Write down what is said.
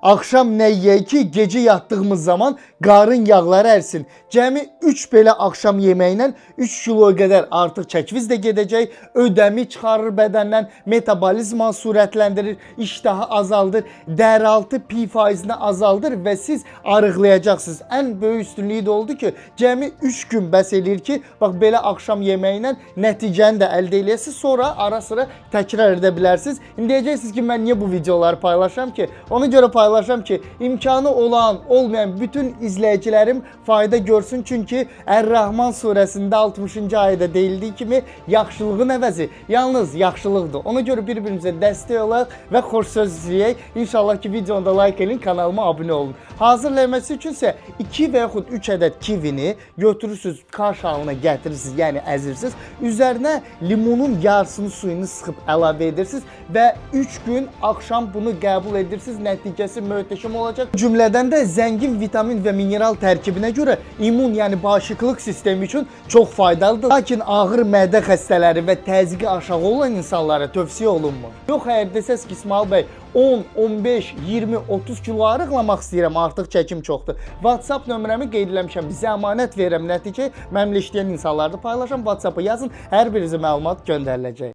Akşam nə yeyək ki, gecə yatdığımız zaman qarın yağları ərsin. Cəmi 3 belə akşam yeməyinə 3 kilo qədər artıq çəkiniz də gedəcək. Ödəmi çıxarır bədəndən, metabolizmanı sürətləndirir, iştahı azaldır, dəraltı pi faizini azaldır və siz arıqlayacaqsınız. Ən böyük üstünlüyü də oldu ki, cəmi 3 gün bəs eləyir ki, bax belə akşam yeməyinə nəticəni də əldə eləyəsiniz. Sonra ara sıra təkrar edə bilərsiniz. İndi deyəcəksiniz ki, mən niyə bu videoları paylaşıram ki? Ona görə paylaşıram ki, imkanı olan, olmayan bütün izləyicilərim fayda görsün. Çünki Ər-Rəhman surəsində 60-cı ayədə deyildiyi kimi yaxşılığın əvəzi yalnız yaxşılıqdır. Ona görə bir-birimizə dəstək olaq və xoş söz izləyək. İnşallah ki, videonu da like edin, kanalıma abunə olun. Hazırlaması üçün isə 2 və yaxud 3 ədəd kivini götürürsünüz, kaş halına gətirirsiniz, yəni əzirsiniz. Üzərinə limonun yarısını suyunu sıxıb əlavə edirsiniz və 3 gün axşam bunu qəbul edirsiniz. Nəticəsi möhtəşəm olacaq. Cümlədən də zəngin vitamin və mineral tərkibinə görə immun, yəni bağışıqlıq sistemi üçün çox faydalıdır. Lakin ağır mədə xəstələri və təzyiqi aşağı olan insanlara tövsiyə olunmur. Yox, əgər desəz ki, İsmail bəy 10, 15, 20, 30 kilo arıqlamaq istəyirəm, artıq çəkim çoxdur. WhatsApp nömrəmi qeyd eləmişəm, zəmanət verirəm, nəticə mənimlə işləyən insanlarda paylaşam. WhatsApp-a yazın, hər birinizə məlumat göndəriləcək.